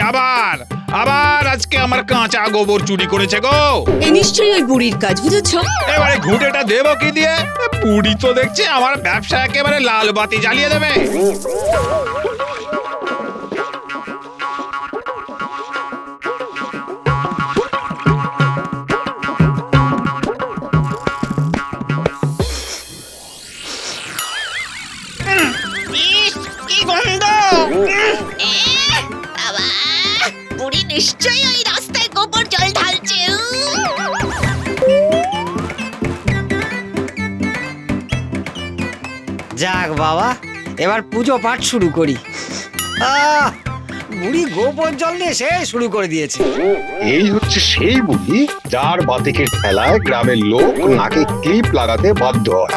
আবার আবার আজকে আমার কাঁচা গোবর চুরি করেছে গো। এ নিশ্চয়ই ওই বুড়ির কাজ, বুঝেছো? এবারে ঘুঁটেটা দেবো কি দিয়ে? বুড়ি তো দেখছি আমার ব্যবসা একেবারে লাল বাতি জ্বালিয়ে দেবে। কি গন্ধ! বাবা, বুড়ি নিশ্চয়ই ওই রাস্তায় গোবর জল ঢালছে। যাক বাবা, এবার পুজো পাঠ শুরু করি। বুড়ি গোবর জল দিয়ে সে শুরু করে দিয়েছে। এই হচ্ছে সেই বুড়ি যার বাতিকের ঠেলায় গ্রামের লোক নাকে ক্লিপ লাগাতে বাধ্য হয়।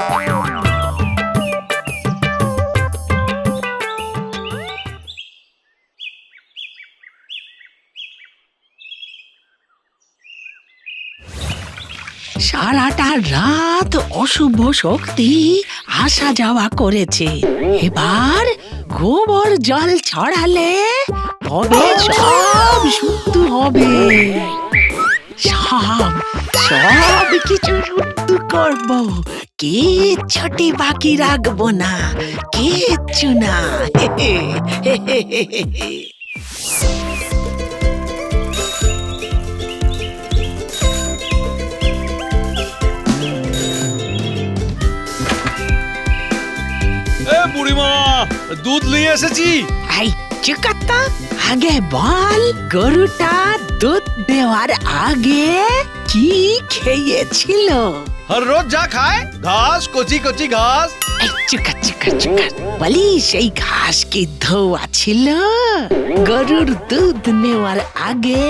সারাটা রাত অশুভ শক্তি আসা যাওয়া করেছে। এবার গোবর জল ছড়ালে তবে সব শুদ্ধ হবে। সব সব কিছু শুদ্ধ করব, কিচ্ছুটি বাকি রাখবো না, কিচ্ছু না। বুড়িমা, দুধ নিয়ে এসেছি। এই চিকাত্তা, আগে বল গরুটা দুধ দেওয়ার আগে কি খেয়েছিল? হর রোজ যা খায়, ঘাস, কচি কচি ঘাস। এই চুকা চুকা চুকা, বলি সেই ঘাস কি ধোয়া ছিল? গরুর দুধ নেওয়ার আগে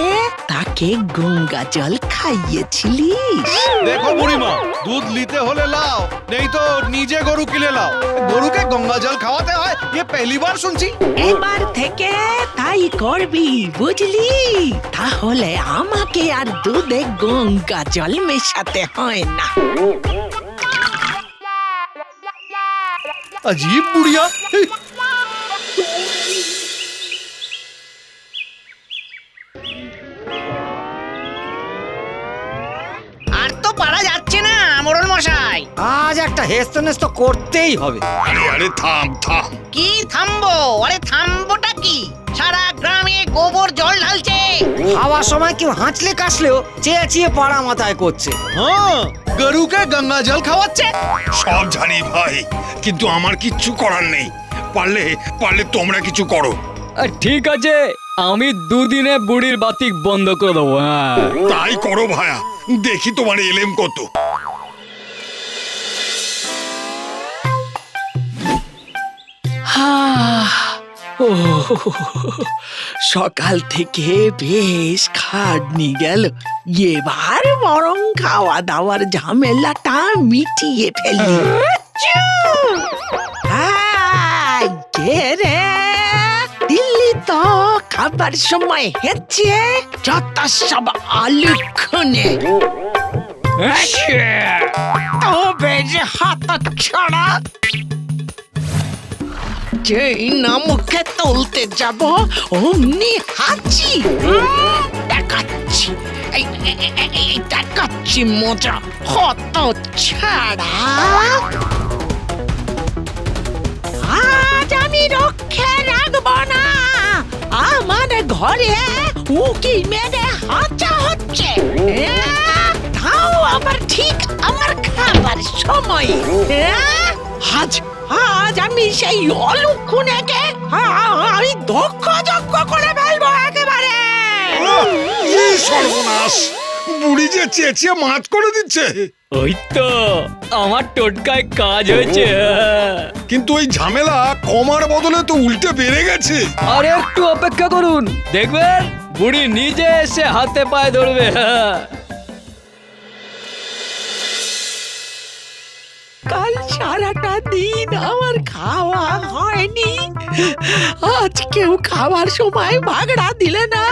তাকে গঙ্গা জল খাইয়েছিলিস? দেখো বুড়িমা, দুধ নিতে হলে লাও, নেই তো নিজে গরু কিনে লাও। গরুকে গঙ্গা জল খাওয়াতে হয়, ये पहली बार শুনছি। এবার থেকে তাই করবি, বুঝলি? তাহলে আমাকে আর দুধে গঙ্গা জল মেশাতে হয় না। अजीब बुढ़िया। আর তো পারা যাচ্ছে না মোড়ল মশাই। আজ একটা হেস্তনেস্ত করতেই হবে। আরে আরে থাম থাম। কি থামবো? আরে থামবোটা কি? সারা গ্রামে গোবর জল ঢালছে। খাওয়ার সময় কেউ হাঁচলে কাশলেও চেয়ে চেয়ে পাড়া মাথায় করছে। हाँ, গরুকে গঙ্গা জল খাওয়াচ্ছে। সব জানি ভাই, কিন্তু আমার কিচ্ছু করার নেই। পারলে পারলে তোমরা কিছু করো। ঠিক আছে, আমি দুদিনে বুড়ির বাতিক বন্ধ করে দেবো। হ্যাঁ, তাই করো ভায়া, দেখি তোমার এলেম কত। সকাল থেকে বেশ খাটনি গেল, এবার বরং খাওয়া দাওয়ার ঝামেলাটা মিটিয়ে ফেলি। কে রে? দিল্লি তো খাবার সময় হচ্ছে, যত সব আলুক্ষণে। তবে যে হাত ছড়া, যেই না মুখে তুলতে যাব অমনি হাঁচি। দেখাচ্ছি, এই দেখাচ্ছি মজা, হত ছাড়া। আজ আমি রক্ষে রাখবো না, আমার ঘরে উকি মেরে হাঁচা হচ্ছে। তাও আবার ঠিক আমার খাবার সময়। আজ আজ আমি সেই অলক্ষণেকে আমি দক্ষ করে ফেলবো একেবারে। সর্বনাশ, বুড়ি যে চেঁচিয়ে মাছ করে দিচ্ছে। ওই তো আমার টোটকায় কাজ হয়েছে। কিন্তু ওই ঝামেলা কমার বদলে তো উল্টে বেড়ে গেছে। আর একটু অপেক্ষা করুন, দেখবেন বুড়ি নিজে এসে হাতে পায়ে ধরবে। কাল সারাটা দিন আমার খাওয়া হয়নি, আজ কেউ খাবার সময় ভাগড়া দিলে না,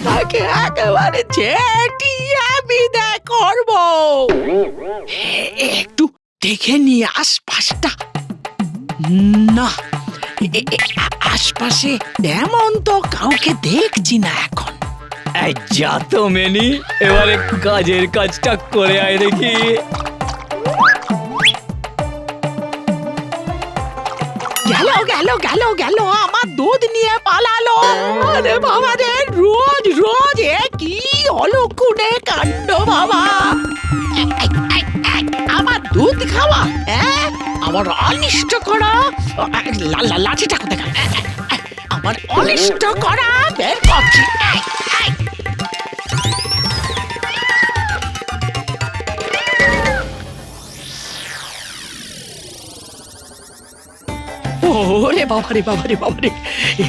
তাকে একেবারে চেটিয়ে বিদায় করবো। একটু দেখে নিয়ে আশপাশটা। না, আশপাশে তেমন তো কাউকে দেখছি না এখন। এই যা তো মেনি, এবারে কাজের কাজটা করে আয় দেখি। গেল গেল গেল গেল, আমার দুধ নিয়ে পালালো। আরে বাবা রে, রোজ রোজ এ কি অলক্ষণে কাণ্ড বাবা। এই, এই, এই, আমার দুধ খাওয়া, হ্যাঁ, আমার অনিষ্ট করা। লাঠিটা কোথায় গেল? আমার অনিষ্ট করা বের করছি। এই, এই। ওরে বাবারে বাবারে বাবারে,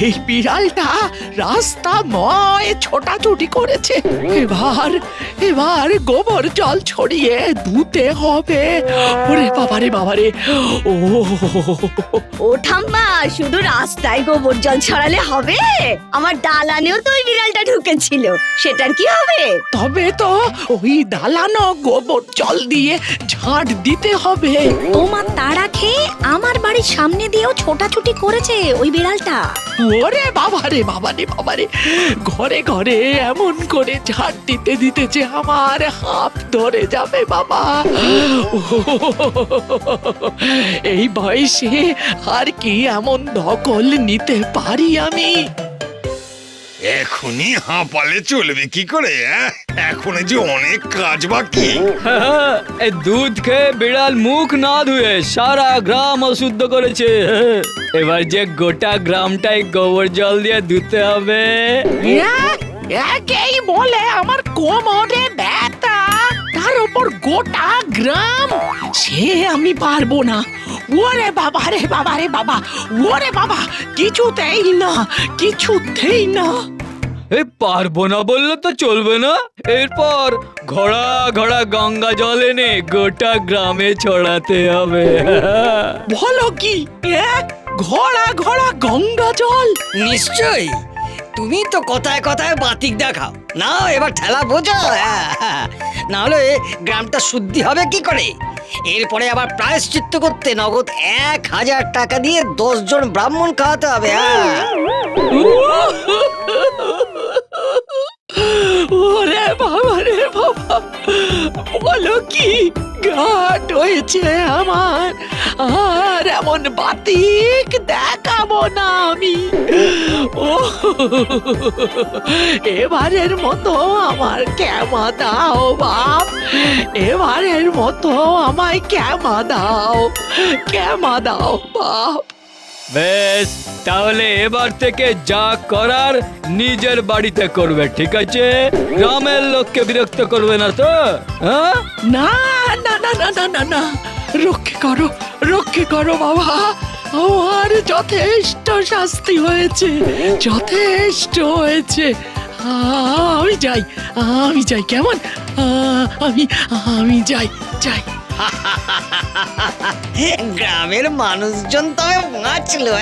এই বিড়ালটা রাস্তা ময় ছোটাছুটি করেছে। এবার এবার গোবর জল ছড়িয়ে ধুতে হবে। ওরে বাবারে বাবারে, ও ও ঠাম্মা, শুধু রাস্তায় গোবর জল ছড়ালে হবে? আমার দালানেও তো ওই বিড়ালটা ঢুকেছিল, সেটার কি হবে? তবে তো ওই দালানো গোবর জল দিয়ে ঝাড় দিতে হবে। তোমার তাড়া খেয়ে আমার বাড়ির সামনে দিয়েও ছোটাছুটি করেছে ওই বিড়ালটা। ওরে বাবারে বাবারে বাবারে, ঘরে ঘরে এমন করে ঝাড় দিতে দিতে যে আমার হাত ধরে যাবে বাবা। এই বয়সে আর কি এমন দখল নিতে পারি আমি? এখনই হাঁপালে চলবে কি করে? এখনো যে অনেক কাজ বাকি। এই দুধ খেয়ে বিড়াল মুখ না ধুয়ে সারা গ্রাম অশুদ্ধ করেছে। এবার যে গোটা গ্রামটাই গোবর জল দিয়ে ধুতে হবে। একেই বলে আমার কোমরে ব্যথা, তার উপর গোটা গ্রাম, সে আমি পারবো না। ওরে বাবা রে বাবা রে বাবা, ওরে বাবা, কিছুতেই না, কিছুতেই না। এই পারবো না বললে তো চলবে না। এরপর ঘোড়া ঘোড়া গঙ্গা জল এনে গোটা গ্রামে ছড়াতে হবে। বলো কি, ঘোড়া ঘোড়া গঙ্গা জল? নিশ্চয়ই, তুমি তো কথায় কথায় বাতিক দেখাও। না এবার ঠেলা বোঝো। না হলে গ্রামটা শুদ্ধি হবে কি করে? এরপরে আবার প্রায়শ্চিত্ত করতে নগদ 1000 টাকা দিয়ে 10 জন ব্রাহ্মণ খাওয়াতে হবে। ওরে বাবা রে বাবা, বলো কি, ঘাট হয়েছে আমার, আর এমন বাতিক দেখাবো না আমি। ও এবারের মতো আমার ক্ষমা দাও বাপ, এবারের মতো আমায় ক্ষমা দাও, ক্ষমা দাও বাপ। বেশ, তাহলে এবার থেকে যা করার নিজের বাড়িতে করবে, ঠিক আছে? গ্রামের লোককে বিরক্ত করবে না তো? হ্যাঁ? না না না না না না না, রক্ষে করো, রক্ষে করো বাবা। আমার যথেষ্ট শাস্তি হয়েছে, যথেষ্ট হয়েছে। আমি যাই, আমি যাই, কেমন? আমি যাই, যাই। গ্রামের মানুষজন তবে বাঁচলো।